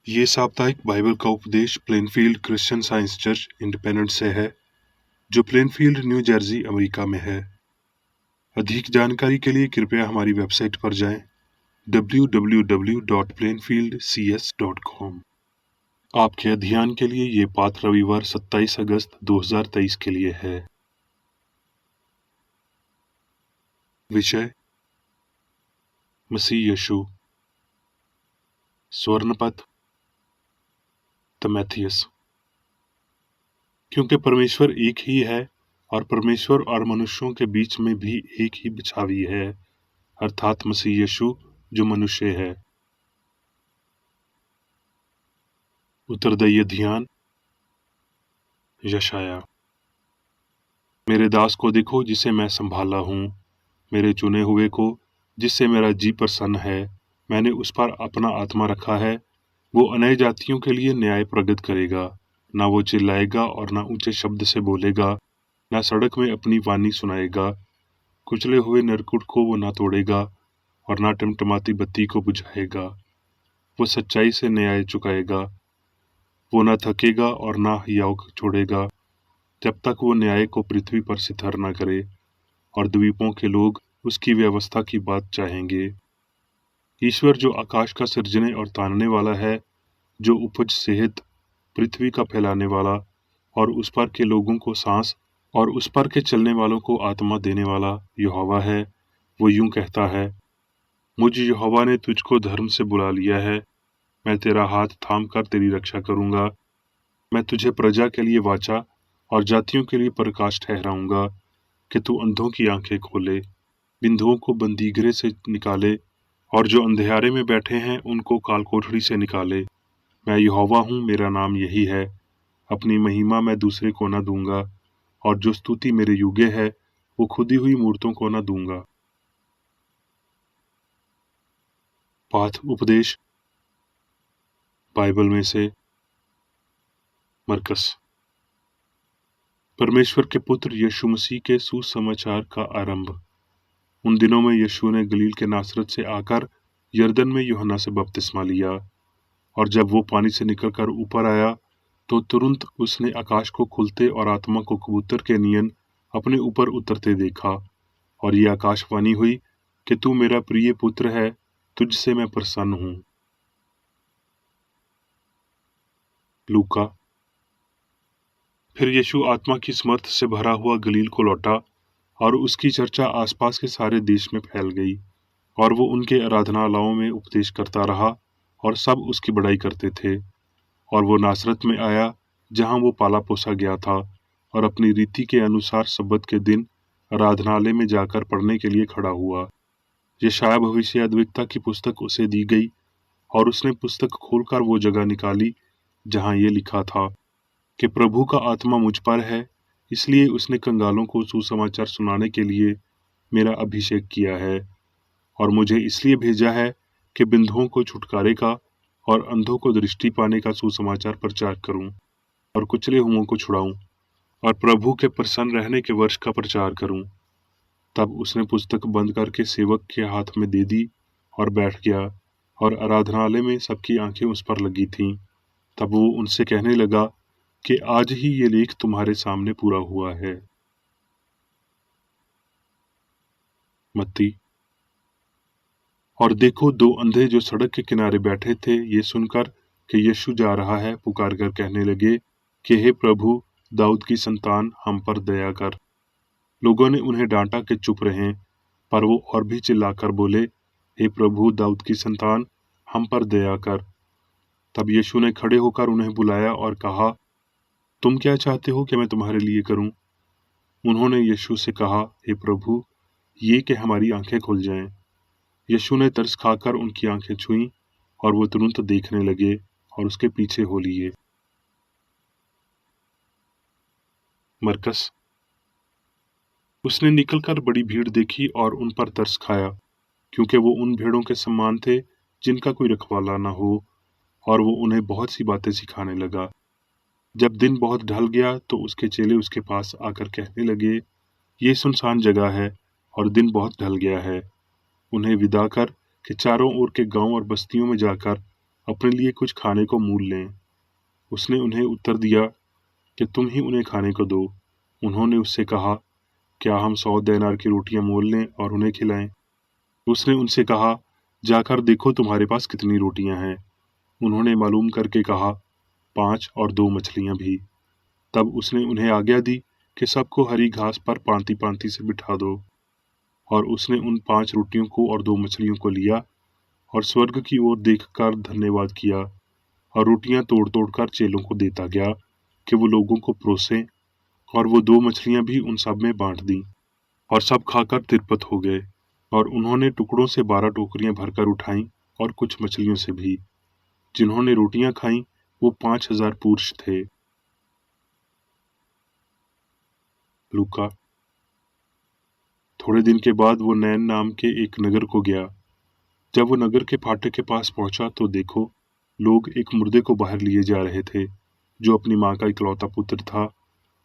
ये साप्ताहिक बाइबल का उपदेश Plainfield Christian science church independent से है, जो प्लेनफील्ड, न्यू जर्सी, अमेरिका में है। अधिक जानकारी के लिए कृपया हमारी वेबसाइट पर जाएं www.plainfieldcs.com। आपके अध्ययन के लिए ये पाठ रविवार 27 अगस्त 2023 के लिए है। विषय मसीह यीशु। स्वर्णपद तिमोथियस। क्योंकि परमेश्वर एक ही है और परमेश्वर और मनुष्यों के बीच में भी एक ही बिछावी है, अर्थात मसीह यीशु जो मनुष्य है। उत्तरदायी ध्यान। यशाया। मेरे दास को देखो जिसे मैं संभाला हूँ, मेरे चुने हुए को जिससे मेरा जी प्रसन्न है। मैंने उस पर अपना आत्मा रखा है। वो अनय जातियों के लिए न्याय प्रगट करेगा। ना वो चिल्लाएगा और ना ऊंचे शब्द से बोलेगा, ना सड़क में अपनी वाणी सुनाएगा। कुचले हुए नरकुट को वो ना तोड़ेगा और ना टिमटिमाती बत्ती को बुझाएगा। वो सच्चाई से न्याय चुकाएगा। वो ना थकेगा और ना हियाव छोड़ेगा, जब तक वो न्याय को पृथ्वी पर सिथर न करे। और द्वीपों के लोग उसकी व्यवस्था की बात चाहेंगे। ईश्वर जो आकाश का सृजने और तानने वाला है, जो उपज सेहत पृथ्वी का फैलाने वाला और उस पर के लोगों को सांस और उस पर के चलने वालों को आत्मा देने वाला यहोवा है, वो यूं कहता है, मुझ यहोवा ने तुझको धर्म से बुला लिया है। मैं तेरा हाथ थाम कर तेरी रक्षा करूंगा। मैं तुझे प्रजा के लिए वाचा और जातियों के लिए प्रकाश ठहराऊंगा, कि तू अंधों की आंखें खोले, बिंधुओं को बंदीगृह से निकाले और जो अंधेरे में बैठे हैं उनको कालकोठरी से निकाले। मैं यहोवा हूँ, मेरा नाम यही है। अपनी महिमा मैं दूसरे को न दूंगा, और जो स्तुति मेरे योग्य है वो खुदी हुई मूर्तों को न दूंगा। पाठ उपदेश बाइबल में से मरकस। परमेश्वर के पुत्र यीशु मसीह के सुसमाचार का आरंभ। उन दिनों में यीशु ने गलील के नासरत से आकर यरदन में यूहन्ना से बपतिस्मा लिया, और जब वो पानी से निकलकर ऊपर आया तो तुरंत उसने आकाश को खुलते और आत्मा को कबूतर के नियन अपने ऊपर उतरते देखा। और ये आकाशवाणी हुई कि तू मेरा प्रिय पुत्र है, तुझसे मैं प्रसन्न हूँ। लूका। फिर यीशु आत्मा की समर्थ से भरा हुआ गलील को लौटा, और उसकी चर्चा आसपास के सारे देश में फैल गई। और वो उनके आराधनालयों में उपदेश करता रहा, और सब उसकी बड़ाई करते थे। और वो नासरत में आया, जहाँ वो पाला पोसा गया था, और अपनी रीति के अनुसार सब्बत के दिन आराधनालय में जाकर पढ़ने के लिए खड़ा हुआ। यशायाह भविष्यद्वक्ता की पुस्तक उसे दी गई, और उसने पुस्तक खोलकर वो जगह निकाली जहाँ ये लिखा था कि प्रभु का आत्मा मुझ पर है, इसलिए उसने कंगालों को सुसमाचार सुनाने के लिए मेरा अभिषेक किया है, और मुझे इसलिए भेजा है कि बिंधुओं को छुटकारे का और अंधों को दृष्टि पाने का सुसमाचार प्रचार करूं, और कुचले हुओं को छुड़ाऊं, और प्रभु के प्रसन्न रहने के वर्ष का प्रचार करूं। तब उसने पुस्तक बंद करके सेवक के हाथ में दे दी और बैठ गया, और आराधनालय में सबकी आंखें उस पर लगी थीं। तब वो उनसे कहने लगा कि आज ही ये लेख तुम्हारे सामने पूरा हुआ है। मत्ती। और देखो, दो अंधे जो सड़क के किनारे बैठे थे, ये सुनकर कि यीशु जा रहा है, पुकार कर कहने लगे कि हे प्रभु, दाऊद की संतान, हम पर दया कर। लोगों ने उन्हें डांटा कि चुप रहें, पर वो और भी चिल्लाकर बोले, हे प्रभु, दाऊद की संतान, हम पर दया कर। तब यीशु ने खड़े होकर उन्हें बुलाया और कहा, तुम क्या चाहते हो कि मैं तुम्हारे लिए करूं? उन्होंने यीशु से कहा, हे प्रभु, ये कि हमारी आंखें खुल जाएं। यीशु ने तरस खाकर उनकी आंखें छुईं, और वो तुरंत देखने लगे और उसके पीछे हो लिए। मरकस। उसने निकलकर बड़ी भीड़ देखी और उन पर तरस खाया, क्योंकि वो उन भेड़ों के समान थे जिनका कोई रखवाला न हो, और वो उन्हें बहुत सी बातें सिखाने लगा। जब दिन बहुत ढल गया तो उसके चेले उसके पास आकर कहने लगे, ये सुनसान जगह है और दिन बहुत ढल गया है। उन्हें विदा कर कि चारों ओर के गांव और बस्तियों में जाकर अपने लिए कुछ खाने को मोल लें। उसने उन्हें उत्तर दिया कि तुम ही उन्हें खाने को दो। उन्होंने उससे कहा, क्या हम 100 देनार की रोटियां मोल लें और उन्हें खिलाएं? उसने उनसे कहा, जाकर देखो तुम्हारे पास कितनी रोटियां हैं। उन्होंने मालूम करके कहा, 5 और 2 मछलियां भी। तब उसने उन्हें आज्ञा दी कि सबको हरी घास पर पांति पांति से बिठा दो। और उसने उन 5 रोटियों को और 2 मछलियों को लिया और स्वर्ग की ओर देखकर धन्यवाद किया और रोटियां तोड़ तोड़ कर चेलों को देता गया कि वो लोगों को परोसें। और वो 2 मछलियां भी उन सब में बांट दी और सब खाकर तिरपत हो गए। और उन्होंने टुकड़ों से 12 टोकरियां भरकर उठाईं और कुछ मछलियों से भी। जिन्होंने रोटियां खाईं वो 5,000 पुरुष थे। लूका। थोड़े दिन के बाद वो नैन नाम के एक नगर को गया। जब वो नगर के फाटक के पास पहुंचा तो देखो, लोग एक मुर्दे को बाहर लिए जा रहे थे, जो अपनी माँ का इकलौता पुत्र था,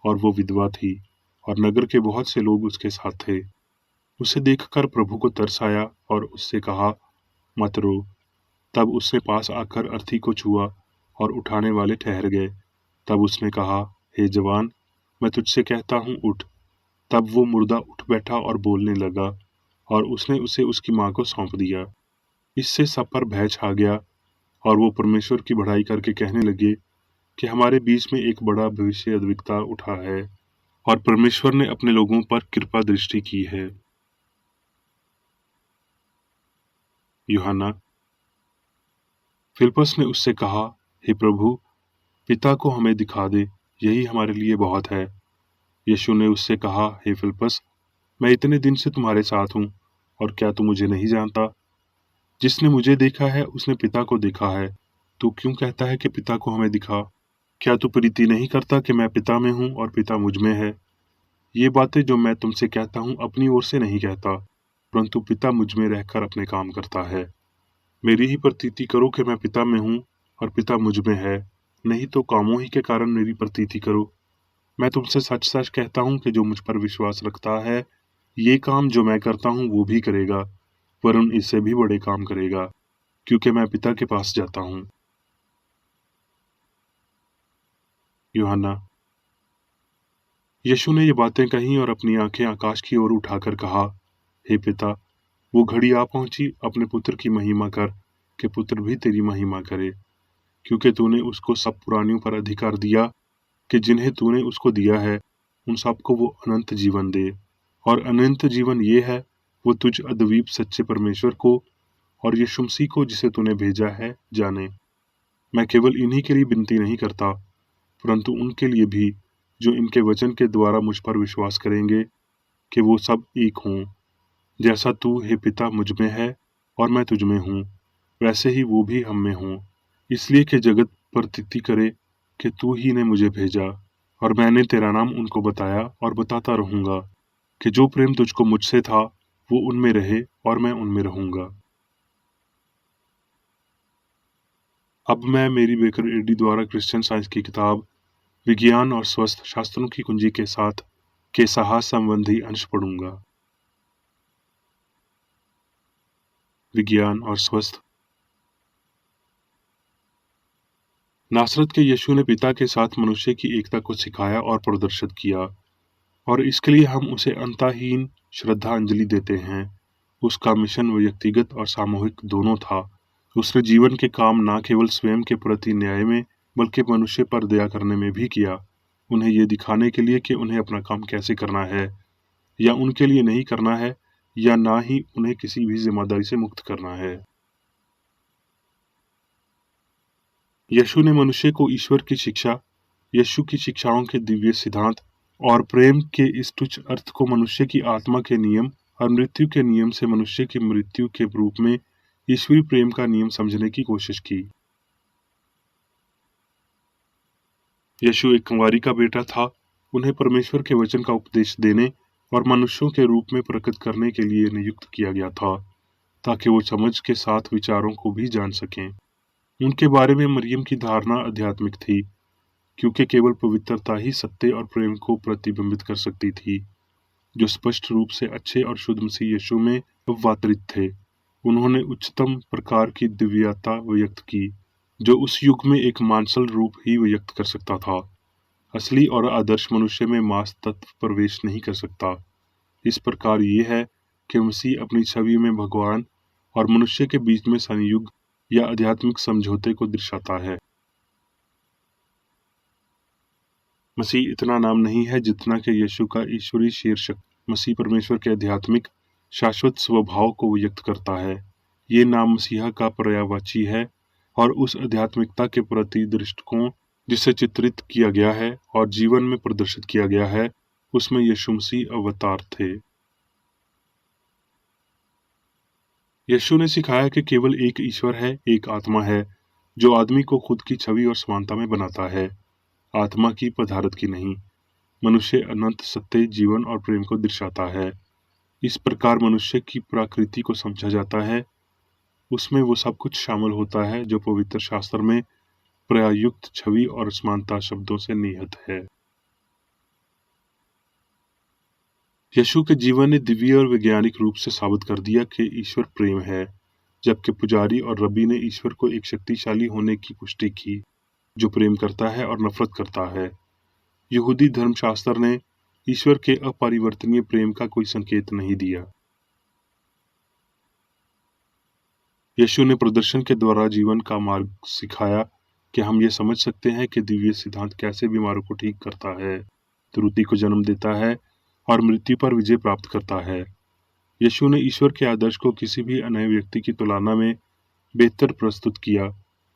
और वो विधवा थी, और नगर के बहुत से लोग उसके साथ थे। उसे देखकर प्रभु को तरस आया और उससे कहा, मत रो। तब उसने पास आकर अर्थी को छुआ और उठाने वाले ठहर गए। तब उसने कहा, हे जवान, मैं तुझसे कहता हूँ, उठ। तब वो मुर्दा उठ बैठा और बोलने लगा, और उसने उसे उसकी माँ को सौंप दिया। इससे सब पर भय छा गया, और वो परमेश्वर की बढ़ाई करके कहने लगे कि हमारे बीच में एक बड़ा भविष्यद्वक्ता उठा है, और परमेश्वर ने अपने लोगों पर कृपा दृष्टि की है। यूहन्ना। फिलिप्पस ने उससे कहा, हे प्रभु, पिता को हमें दिखा दे, यही हमारे लिए बहुत है। यीशु ने उससे कहा, हे फिलिप्पस, मैं इतने दिन से तुम्हारे साथ हूँ, और क्या तू मुझे नहीं जानता? जिसने मुझे देखा है उसने पिता को देखा है। तू क्यों कहता है कि पिता को हमें दिखा? क्या तू प्रीति नहीं करता कि मैं पिता में हूँ और पिता मुझ में है? ये बातें जो मैं तुमसे कहता हूँ अपनी ओर से नहीं कहता, परंतु पिता मुझ में रहकर अपने काम करता है। मेरी ही प्रतीति करो कि मैं पिता में हूँ और पिता मुझ में है, नहीं तो कामों ही के कारण मेरी प्रतीति करो। मैं तुमसे सच सच कहता हूँ कि जो मुझ पर विश्वास रखता है, ये काम जो मैं करता हूँ वो भी करेगा, वरन इससे भी बड़े काम करेगा, क्योंकि मैं पिता के पास जाता हूँ। यूहन्ना। यीशु ने ये बातें कही और अपनी आंखें आकाश की ओर उठाकर कहा, हे पिता, वो घड़ी आ पहुंची, अपने पुत्र की महिमा कर, कि पुत्र भी तेरी महिमा करे, क्योंकि तूने उसको सब पुरानियों पर अधिकार दिया, कि जिन्हें तूने उसको दिया है उन सबको वो अनंत जीवन दे। और अनंत जीवन ये है, वो तुझ अद्वितीय सच्चे परमेश्वर को और यीशु मसीह को जिसे तूने भेजा है जाने। मैं केवल इन्हीं के लिए विनती नहीं करता, परंतु उनके लिए भी जो इनके वचन के द्वारा मुझ पर विश्वास करेंगे, कि वो सब एक हों, जैसा तू हे पिता मुझ में है और मैं तुझ में हूँ, वैसे ही वो भी हम में हों, इसलिए कि जगत प्रतीति करे कि तू ही ने मुझे भेजा। और मैंने तेरा नाम उनको बताया और बताता रहूंगा, कि जो प्रेम तुझको मुझसे था वो उनमें रहे और मैं उनमें रहूंगा। अब मैं मेरी बेकर एडी द्वारा क्रिश्चियन साइंस की किताब विज्ञान और स्वस्थ शास्त्रों की कुंजी के साथ के साहस संबंधी अंश पढ़ूंगा। विज्ञान और स्वस्थ। नासरत के यीशु ने पिता के साथ मनुष्य की एकता को सिखाया और प्रदर्शित किया, और इसके लिए हम उसे अंतहीन श्रद्धांजलि देते हैं। उसका मिशन व्यक्तिगत और सामूहिक दोनों था। उसने जीवन के काम न केवल स्वयं के प्रति न्याय में, बल्कि मनुष्य पर दया करने में भी किया, उन्हें ये दिखाने के लिए कि उन्हें अपना काम कैसे करना है, या उनके लिए नहीं करना है, या ना ही उन्हें किसी भी जिम्मेदारी से मुक्त करना है। यीशु ने मनुष्य को ईश्वर की शिक्षा, यीशु की शिक्षाओं के दिव्य सिद्धांत और प्रेम के इस तुच्छ अर्थ को मनुष्य की आत्मा के नियम और मृत्यु के नियम से मनुष्य की मृत्यु के रूप में ईश्वरीय प्रेम का नियम समझने की कोशिश की। यीशु एक कुंवारी का बेटा था। उन्हें परमेश्वर के वचन का उपदेश देने और मनुष्यों के रूप में प्रकट करने के लिए नियुक्त किया गया था, ताकि वो समझ के साथ विचारों को भी जान सकें। उनके बारे में मरियम की धारणा आध्यात्मिक थी, क्योंकि केवल पवित्रता ही सत्य और प्रेम को प्रतिबिंबित कर सकती थी, जो स्पष्ट रूप से अच्छे और शुद्ध मसीह यीशु में अवतरित थे। उन्होंने उच्चतम प्रकार की दिव्यता व्यक्त की, जो उस युग में एक मांसल रूप ही व्यक्त कर सकता था। असली और आदर्श मनुष्य में मांस तत्व प्रवेश नहीं कर सकता। इस प्रकार ये है कि मसीह अपनी छवि में भगवान और मनुष्य के बीच में संयुग या आध्यात्मिक समझौते को दर्शाता है। मसीह इतना नाम नहीं है जितना कि यीशु का ईश्वरीय शीर्षक। मसीह परमेश्वर के आध्यात्मिक शाश्वत स्वभाव को व्यक्त करता है। ये नाम मसीहा का पर्यायवाची है और उस आध्यात्मिकता के प्रति दृष्टिकोण जिसे चित्रित किया गया है और जीवन में प्रदर्शित किया गया है, उसमें यीशु मसीह अवतार थे। यीशु ने सिखाया कि केवल एक ईश्वर है, एक आत्मा है जो आदमी को खुद की छवि और समानता में बनाता है, आत्मा की पदार्थ की नहीं। मनुष्य अनंत सत्य, जीवन और प्रेम को दर्शाता है। इस प्रकार मनुष्य की प्रकृति को समझा जाता है। उसमें वो सब कुछ शामिल होता है जो पवित्र शास्त्र में प्रयुक्त छवि और समानता शब्दों से निहित है। यीशु के जीवन ने दिव्य और वैज्ञानिक रूप से साबित कर दिया कि ईश्वर प्रेम है, जबकि पुजारी और रब्बी ने ईश्वर को एक शक्तिशाली होने की पुष्टि की जो प्रेम करता है और नफरत करता है। यहूदी धर्मशास्त्र ने ईश्वर के अपरिवर्तनीय प्रेम का कोई संकेत नहीं दिया। यीशु ने प्रदर्शन के द्वारा जीवन का मार्ग सिखाया कि हम ये समझ सकते हैं कि दिव्य सिद्धांत कैसे बीमारों को ठीक करता है, त्रुटि को जन्म देता है और मृत्यु पर विजय प्राप्त करता है। यीशु ने ईश्वर के आदर्श को किसी भी अन्य व्यक्ति की तुलना में बेहतर प्रस्तुत किया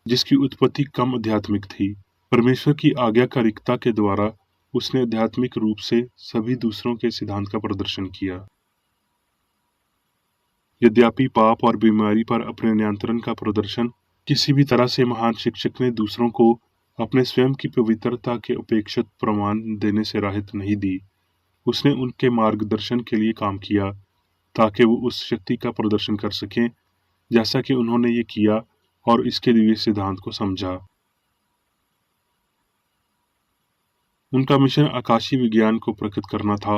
जिसकी उत्पत्ति कम आध्यात्मिक थी। परमेश्वर की आज्ञाकारिता के द्वारा उसने आध्यात्मिक रूप से सभी दूसरों के सिद्धांत का प्रदर्शन किया। यद्यपि पाप और बीमारी पर अपने नियंत्रण का प्रदर्शन किसी भी तरह से महान शिक्षक ने दूसरों को अपने स्वयं की पवित्रता के अपेक्षित प्रमाण देने से राहत नहीं दी। उसने उनके मार्गदर्शन के लिए काम किया ताकि वो उस शक्ति का प्रदर्शन कर सकें जैसा कि उन्होंने ये किया और इसके दिव्य सिद्धांत को समझा। उनका मिशन आकाशीय विज्ञान को प्रकट करना था,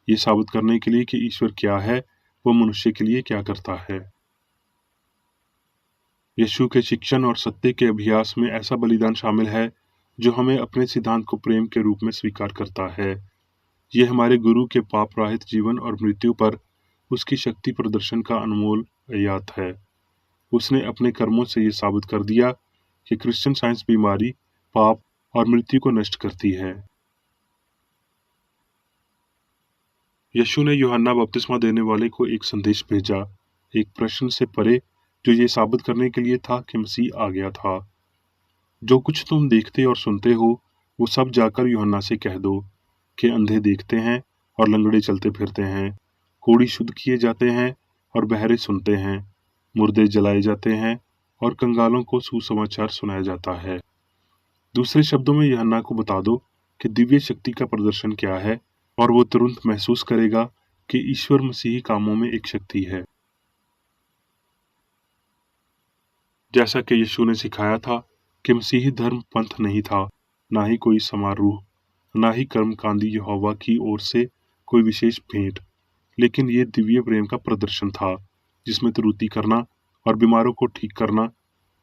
ये साबित करने के लिए कि ईश्वर क्या है, वो मनुष्य के लिए क्या करता है। यीशु के शिक्षण और सत्य के अभ्यास में ऐसा बलिदान शामिल है जो हमें अपने सिद्धांत को प्रेम के रूप में स्वीकार करता है। ये हमारे गुरु के पाप रहित जीवन और मृत्यु पर उसकी शक्ति प्रदर्शन का अनमोल आयात है। उसने अपने कर्मों से ये साबित कर दिया कि क्रिश्चियन साइंस बीमारी, पाप और मृत्यु को नष्ट करती है। यीशु ने यूहन्ना बपतिस्मा देने वाले को एक संदेश भेजा, एक प्रश्न से परे जो ये साबित करने के लिए था कि मसीह आ गया था। जो कुछ तुम देखते और सुनते हो वो सब जाकर यूहन्ना से कह दो कि अंधे देखते हैं और लंगड़े चलते फिरते हैं, कोढ़ी शुद्ध किए जाते हैं और बहरे सुनते हैं, मुर्दे जलाए जाते हैं और कंगालों को सुसमाचार सुनाया जाता है। दूसरे शब्दों में यूहन्ना को बता दो कि दिव्य शक्ति का प्रदर्शन क्या है और वो तुरंत महसूस करेगा कि ईश्वर मसीही कामों में एक शक्ति है। जैसा कि यीशु ने सिखाया था कि मसीही धर्म पंथ नहीं था, ना ही कोई समारोह, ना ही कर्मकांडी यहोवा की ओर से कोई विशेष भेंट, लेकिन ये दिव्य प्रेम का प्रदर्शन था जिसमें त्रुटि करना और बीमारों को ठीक करना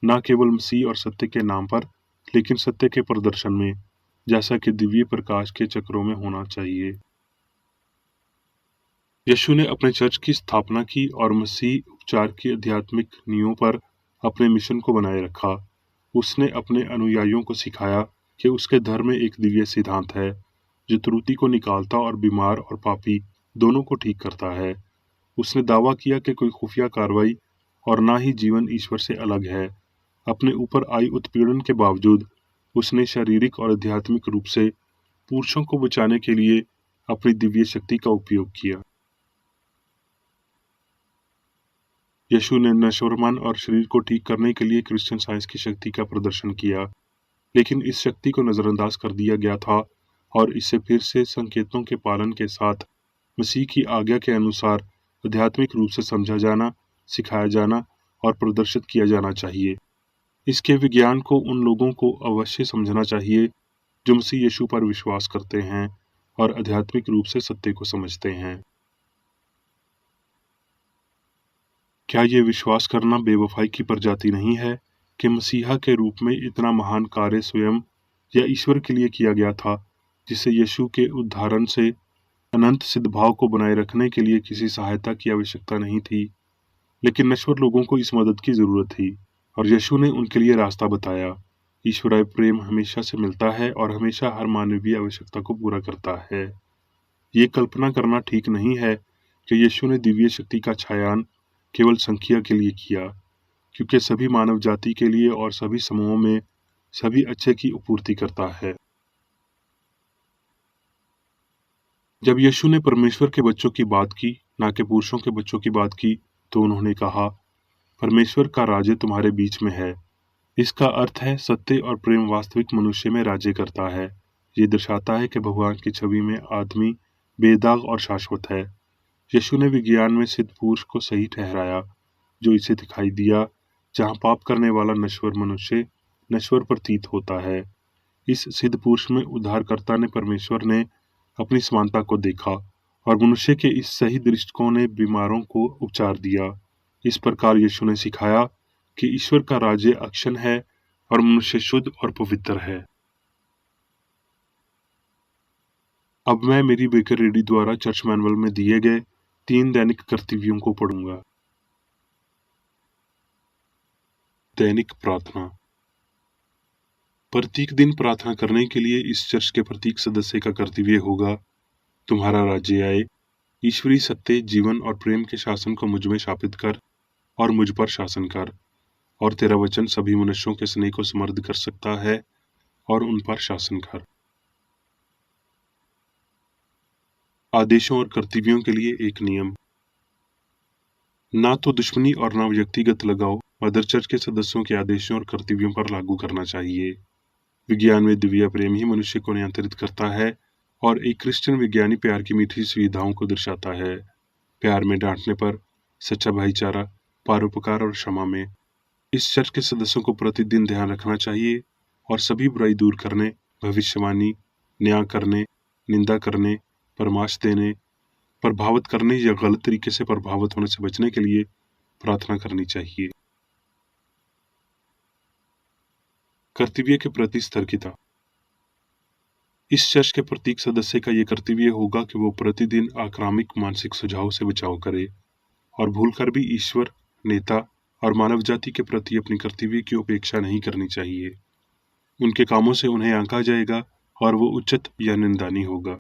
न केवल मसीह और सत्य के नाम पर लेकिन सत्य के प्रदर्शन में, जैसा कि दिव्य प्रकाश के चक्रों में होना चाहिए। यीशु ने अपने चर्च की स्थापना की और मसीह उपचार की आध्यात्मिक नींवों पर अपने मिशन को बनाए रखा। उसने अपने अनुयायियों को सिखाया कि उसके धर्म में एक दिव्य सिद्धांत है जो त्रुटि को निकालता और बीमार और पापी दोनों को ठीक करता है। उसने दावा किया कि कोई खुफिया कार्रवाई और ना ही जीवन ईश्वर से अलग है। अपने ऊपर आई उत्पीड़न के बावजूद उसने शारीरिक और आध्यात्मिक रूप से पुरुषों को बचाने के लिए अपनी दिव्य शक्ति का उपयोग किया। यीशु ने नश्वर मन और शरीर को ठीक करने के लिए क्रिश्चियन साइंस की शक्ति का प्रदर्शन किया, लेकिन इस शक्ति को नजरअंदाज कर दिया गया था और इसे फिर से संकेतों के पालन के साथ मसीह की आज्ञा के अनुसार आध्यात्मिक रूप से समझा जाना, सिखाया जाना और प्रदर्शित किया जाना चाहिए। इसके विज्ञान को उन लोगों को अवश्य समझना चाहिए जो मसीह यीशु पर विश्वास करते हैं और आध्यात्मिक रूप से सत्य को समझते हैं। क्या ये विश्वास करना बेवफाई की प्रजाति नहीं है? कि मसीहा के रूप में इतना महान कार्य स्वयं या ईश्वर के लिए किया गया था, जिससे यीशु के उद्धारण से अनंत सिद्धभाव को बनाए रखने के लिए किसी सहायता की आवश्यकता नहीं थी, लेकिन नश्वर लोगों को इस मदद की जरूरत थी, और यीशु ने उनके लिए रास्ता बताया। ईश्वरीय प्रेम हमेशा से मिलता है और हमेशा हर मानवीय आवश्यकता को पूरा करता है। ये कल्पना करना ठीक नहीं है कि यीशु ने दिव्य शक्ति का छायांकन केवल संख्या के लिए किया, क्योंकि सभी मानव जाति के लिए और सभी समूहों में सभी अच्छे की आपूर्ति करता है। जब यीशु ने परमेश्वर के बच्चों की बात की, ना कि पुरुषों के बच्चों की बात की, तो उन्होंने कहा, परमेश्वर का राज्य तुम्हारे बीच में है। इसका अर्थ है सत्य और प्रेम वास्तविक मनुष्य में राज्य करता है। ये दर्शाता है कि भगवान की छवि में आदमी बेदाग और शाश्वत है। यीशु ने विज्ञान में सिद्ध पुरुष को सही ठहराया, जो इसे दिखाई दिया, जहाँ पाप करने वाला नश्वर मनुष्य नश्वर प्रतीत होता है। इस सिद्ध पुरुष में उद्धारकर्ता ने परमेश्वर ने अपनी समानता को देखा, और मनुष्य के इस सही दृष्टिकोण ने बीमारों को उपचार दिया। इस प्रकार यीशु ने सिखाया कि ईश्वर का राज्य अक्षण है और मनुष्य शुद्ध और पवित्र है। अब मैं मेरी बेकर रेडी द्वारा चर्च मैनुअल में दिए गए 3 दैनिक कर्तव्यों को पढ़ूंगा। दैनिक प्रार्थना। प्रत्येक दिन प्रार्थना करने के लिए इस चर्च के प्रत्येक सदस्य का कर्तव्य होगा, तुम्हारा राज्य आए, ईश्वरीय सत्य, जीवन और प्रेम के शासन को मुझ में स्थापित कर और मुझ पर शासन कर, और तेरा वचन सभी मनुष्यों के स्नेह को समृद्ध कर सकता है और उन पर शासन कर। आदेशों और कर्तव्यों के लिए एक नियम। ना तो दुश्मनी और ना व्यक्तिगत लगाव मदर चर्च के सदस्यों के आदेशों और कर्तव्यों पर लागू करना चाहिए। विज्ञान में दिव्य प्रेम ही मनुष्य को नियंत्रित करता है और एक क्रिश्चियन विज्ञानी प्यार की मीठी सुविधाओं को दर्शाता है। प्यार में डांटने पर, सच्चा भाईचारा, परोपकार और क्षमा में। इस चर्च के सदस्यों को प्रतिदिन ध्यान रखना चाहिए और सभी बुराई दूर करने, भविष्यवाणी, न्याय करने, निंदा करने, परामर्श देने, प्रभावित करने या गलत तरीके से प्रभावित होने से बचने के लिए प्रार्थना करनी चाहिए। कर्तव्य के प्रति सतर्कता। इस चर्च के प्रत्येक सदस्य का यह कर्तव्य होगा कि वो प्रतिदिन आक्रामक मानसिक सुझाव से बचाव करे और भूलकर भी ईश्वर, नेता और मानव जाति के प्रति अपनी कर्तव्य की उपेक्षा नहीं करनी चाहिए। उनके कामों से उन्हें आंका जाएगा और वो उचित या निंदनीय होगा।